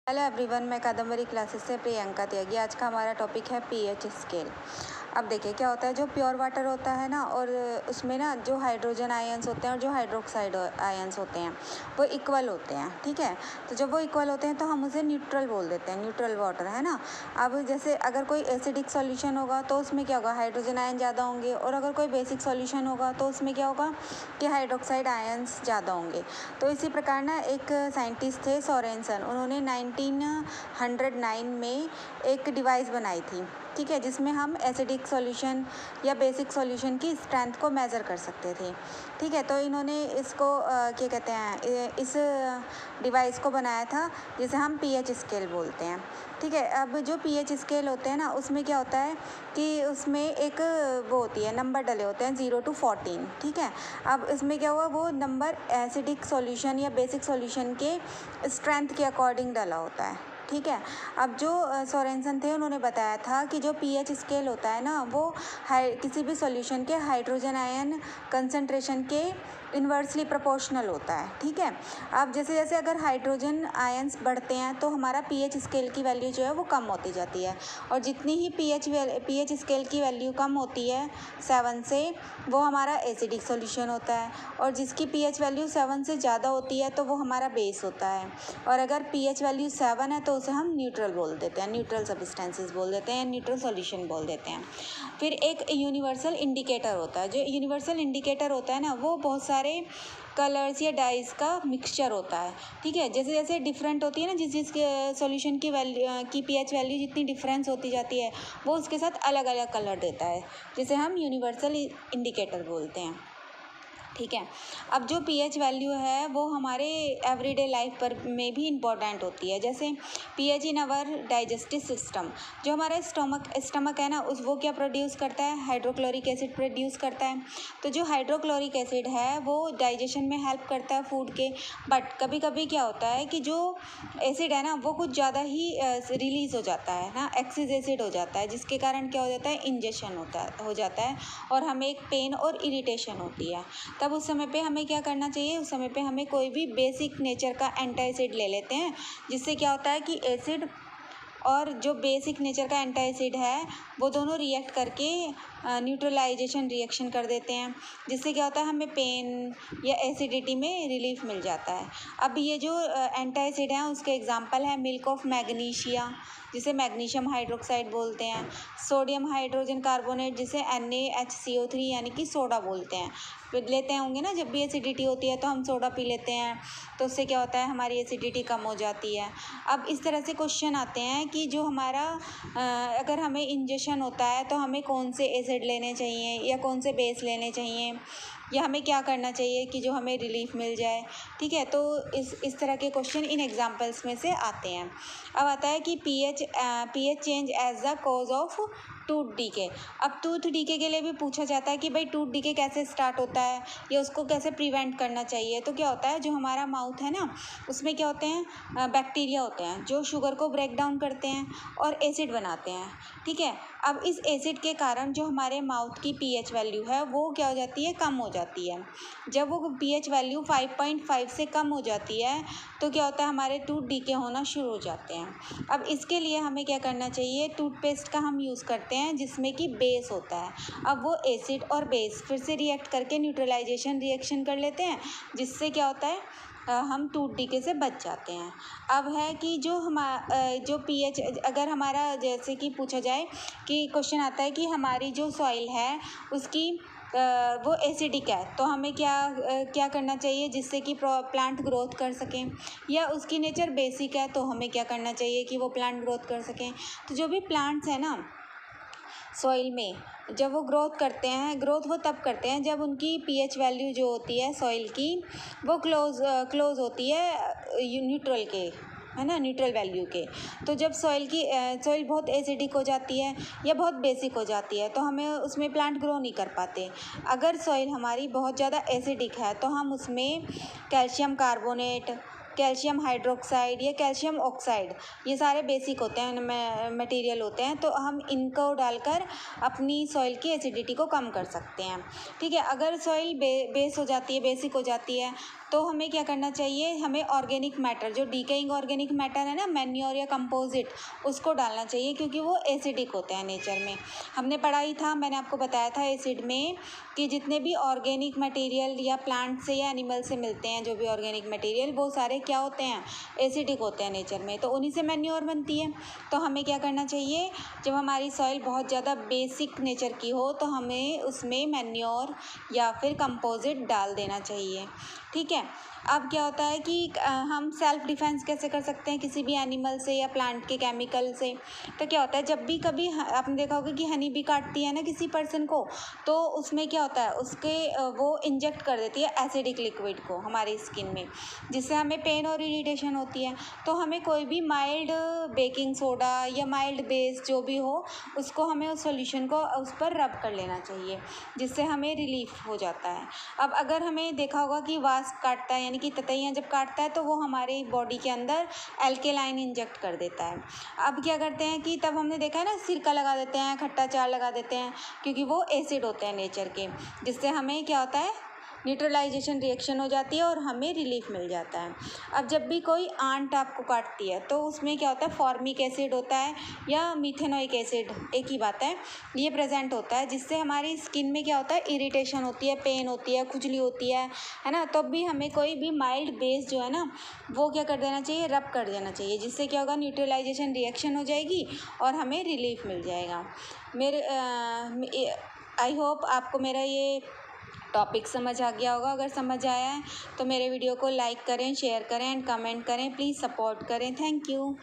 Hello everyone, मैं Kadambari classes से प्रियंका त्यागी। आज का हमारा टॉपिक है पीएच स्केल। अब देखिए क्या होता है, जो प्योर वाटर होता है ना, और उसमें ना जो हाइड्रोजन आयंस होते हैं और जो हाइड्रोक्साइड आयंस होते हैं वो इक्वल होते हैं। ठीक है, तो जब वो इक्वल होते हैं तो हम उसे न्यूट्रल बोल देते हैं, न्यूट्रल वाटर, है ना। अब जैसे अगर कोई एसिडिक सॉल्यूशन होगा तो उसमें क्या होगा, हाइड्रोजन आयन ज़्यादा होंगे, और अगर कोई बेसिक सॉल्यूशन होगा तो उसमें क्या होगा कि हाइड्रोक्साइड आयंस ज़्यादा होंगे। तो इसी प्रकार ना एक साइंटिस्ट थे सोरेनसन, उन्होंने 1909 में एक डिवाइस बनाई थी, ठीक है, जिसमें हम एसिडिक सॉल्यूशन या बेसिक सॉल्यूशन की स्ट्रेंथ को मेज़र कर सकते थे। ठीक है, तो इन्होंने इसको क्या कहते हैं, इस डिवाइस को बनाया था जिसे हम पीएच स्केल बोलते हैं। ठीक है, अब जो पीएच स्केल होते हैं ना, उसमें क्या होता है कि उसमें एक वो होती है, नंबर डले होते हैं 0 to 14। ठीक है, अब इसमें क्या हुआ, वो नंबर एसिडिक सॉल्यूशन या बेसिक सॉल्यूशन के स्ट्रेंथ के अकॉर्डिंग डला होता है। ठीक है, अब जो सोरेनसन थे उन्होंने बताया था कि जो पीएच स्केल होता है ना, वो किसी भी सॉल्यूशन के हाइड्रोजन आयन कंसंट्रेशन के इन्वर्सली प्रोपोर्शनल होता है। ठीक है, अब जैसे जैसे अगर हाइड्रोजन आयंस बढ़ते हैं तो हमारा पीएच स्केल की वैल्यू जो है वो कम होती जाती है, और जितनी ही पीएच स्केल की वैल्यू कम होती है 7 से, वो हमारा एसिडिक सॉल्यूशन होता है, और जिसकी पीएच वैल्यू 7 से ज़्यादा होती है तो वो हमारा बेस होता है, और अगर पीएच वैल्यू 7 है तो उसे हम न्यूट्रल बोल देते हैं, न्यूट्रल सब्सटेंसेस बोल देते हैं, न्यूट्रल सॉल्यूशन बोल देते हैं। फिर एक यूनिवर्सल इंडिकेटर होता है। जो यूनिवर्सल इंडिकेटर होता है ना, वो बहुत सारे कलर्स या डाइज का मिक्सचर होता है। ठीक है, जैसे जैसे डिफरेंट होती है ना, जिस जिस सॉल्यूशन की वैल्यू की पीएच वैल्यू जितनी डिफरेंस होती जाती है, वो उसके साथ अलग अलग कलर देता है, जिसे हम यूनिवर्सल इंडिकेटर बोलते हैं। ठीक है, अब जो पीएच वैल्यू है वो हमारे एवरीडे लाइफ पर में भी इम्पॉर्टेंट होती है। जैसे pH in our digestive system, जो हमारा स्टमक है ना, उस वो क्या प्रोड्यूस करता है, हाइड्रोक्लोरिक एसिड प्रोड्यूस करता है। तो जो हाइड्रोक्लोरिक एसिड है वो डाइजेशन में हेल्प करता है फूड के, बट कभी कभी क्या होता है कि जो एसिड है ना वो कुछ ज़्यादा ही रिलीज़ हो जाता है ना, एक्सेस एसिड हो जाता है, जिसके कारण क्या हो जाता है, इंजेक्शन हो जाता है, और हमें एक पेन और इरिटेशन होती है। तब उस समय पे हमें क्या करना चाहिए, उस समय पे हमें कोई भी बेसिक नेचर का एंटासिड ले लेते हैं, जिससे क्या होता है कि एसिड और जो बेसिक नेचर का एंटासिड है वो दोनों रिएक्ट करके न्यूट्रलाइजेशन रिएक्शन कर देते हैं, जिससे क्या होता है, हमें पेन या एसिडिटी में रिलीफ मिल जाता है। अब ये जो एंटासिड हैं उसके एग्जांपल है मिल्क ऑफ मैग्नीशिया, जिसे मैग्नीशियम हाइड्रोक्साइड बोलते हैं, सोडियम हाइड्रोजन कार्बोनेट, जिसे NaHCO3 यानी कि सोडा बोलते हैं। लेते होंगे ना, जब भी एसिडिटी होती है तो हम सोडा पी लेते हैं, तो उससे क्या होता है, हमारी एसिडिटी कम हो जाती है। अब इस तरह से क्वेश्चन आते हैं कि जो हमारा अगर हमें इंजेक्शन होता है तो हमें कौन से एसिड लेने चाहिए या कौन से बेस लेने चाहिए, या हमें क्या करना चाहिए कि जो हमें रिलीफ मिल जाए। ठीक है, तो इस तरह के क्वेश्चन इन एग्जांपल्स में से आते हैं। अब आता है कि pH change as the cause of tooth decay. अब टूथ डीके के लिए भी पूछा जाता है कि भाई टूथ डीके कैसे स्टार्ट होता है या उसको कैसे प्रिवेंट करना चाहिए। तो क्या होता है, जो हमारा माउथ है ना, उसमें क्या होते हैं, बैक्टीरिया होते हैं जो शुगर को ब्रेक डाउन करते हैं और एसिड बनाते हैं। ठीक है, अब इस एसिड के कारण जो हमारे माउथ की पीएच वैल्यू है वो क्या हो जाती है, कम हो जाती है। जब वो पीएच वैल्यू 5.5 से कम हो जाती है तो क्या होता है, हमारे टूथ डीके होना शुरू हो जाते हैं। अब इसके लिए हमें क्या करना चाहिए, टूथपेस्ट का हम यूज़ करते हैं जिसमें कि बेस होता है। अब वो एसिड और बेस फिर से रिएक्ट करके न्यूट्रलाइजेशन रिएक्शन कर लेते हैं, जिससे क्या होता है, हम टूथ डीके से बच जाते हैं। अब है कि जो पीएच अगर हमारा जैसे कि पूछा जाए कि क्वेश्चन आता है कि हमारी जो सॉइल है उसकी वो एसिडिक है, तो हमें क्या करना चाहिए जिससे कि प्लांट ग्रोथ कर सकें, या उसकी नेचर बेसिक है तो हमें क्या करना चाहिए कि वो प्लांट ग्रोथ कर सकें। तो जो भी प्लांट्स हैं ना सॉइल में, जब वो ग्रोथ करते हैं, ग्रोथ वो तब करते हैं जब उनकी पीएच वैल्यू जो होती है सॉइल की वो क्लोज होती है न्यूट्रल के, है ना, न्यूट्रल वैल्यू के। तो जब सॉइल बहुत एसिडिक हो जाती है या बहुत बेसिक हो जाती है तो हमें उसमें प्लांट ग्रो नहीं कर पाते। अगर सॉइल हमारी बहुत ज़्यादा एसिडिक है तो हम उसमें कैल्शियम कार्बोनेट, कैल्शियम हाइड्रोक्साइड या कैल्शियम ऑक्साइड, ये सारे बेसिक होते हैं, मटेरियल होते हैं, तो हम इनको डालकर अपनी सॉइल की एसिडिटी को कम कर सकते हैं। ठीक है, अगर सॉइल बेस हो जाती है, बेसिक हो जाती है, तो हमें क्या करना चाहिए, हमें ऑर्गेनिक मैटर, जो डिकेइंग ऑर्गेनिक मैटर है ना, मैन्योर या कंपोजिट, उसको डालना चाहिए क्योंकि वो एसिडिक होते हैं नेचर में। हमने पढ़ा ही था, मैंने आपको बताया था एसिड में कि जितने भी ऑर्गेनिक मटेरियल या प्लांट से या एनिमल से मिलते हैं, जो भी ऑर्गेनिक मटेरियल, वो सारे क्या होते हैं, एसिडिक होते हैं नेचर में, तो उन्हीं से मैन्योर बनती है। तो हमें क्या करना चाहिए, जब हमारी सॉइल बहुत ज़्यादा बेसिक नेचर की हो तो हमें उसमें मैन्योर या फिर कंपोजिट डाल देना चाहिए, ठीक है। अब क्या होता है कि हम सेल्फ डिफेंस कैसे कर सकते हैं किसी भी एनिमल से या प्लांट के केमिकल से। तो क्या होता है, जब भी कभी आपने देखा होगा कि हनी भी काटती है ना किसी पर्सन को, तो उसमें क्या होता है, उसके वो इंजेक्ट कर देती है एसिडिक लिक्विड को हमारी स्किन में, जिससे हमें पेन और इरिटेशन होती है। तो हमें कोई भी माइल्ड बेकिंग सोडा या माइल्ड बेस जो भी हो, उसको हमें उस सॉल्यूशन को उस पर रब कर लेना चाहिए, जिससे हमें रिलीफ हो जाता है। अब अगर हमें देखा होगा कि वास्प काटता है, यानी कि ततैया जब काटता है, तो वो हमारी बॉडी के अंदर एल्केलाइन इंजेक्ट कर देता है। अब क्या करते हैं कि तब हमने देखा है ना, सिरका लगा देते हैं, खट्टा चार लगा देते हैं, क्योंकि वो एसिड होते हैं नेचर के, जिससे हमें क्या होता है, न्यूट्रलाइजेशन रिएक्शन हो जाती है और हमें रिलीफ मिल जाता है। अब जब भी कोई आंट आपको काटती है तो उसमें क्या होता है, फॉर्मिक एसिड होता है या मिथेनोइक एसिड, एक ही बात है, ये प्रेजेंट होता है, जिससे हमारी स्किन में क्या होता है, इरिटेशन होती है, पेन होती है, खुजली होती है ना। तब भी हमें कोई भी माइल्ड बेस जो है ना, वो क्या कर देना चाहिए, रब कर देना चाहिए, जिससे क्या होगा, न्यूट्रलाइजेशन रिएक्शन हो जाएगी और हमें रिलीफ मिल जाएगा। मेरे आई होप आपको मेरा ये टॉपिक समझ आ गया होगा। अगर समझ आया है तो मेरे वीडियो को लाइक करें, शेयर करें एंड कमेंट करें। प्लीज़ सपोर्ट करें। Thank you.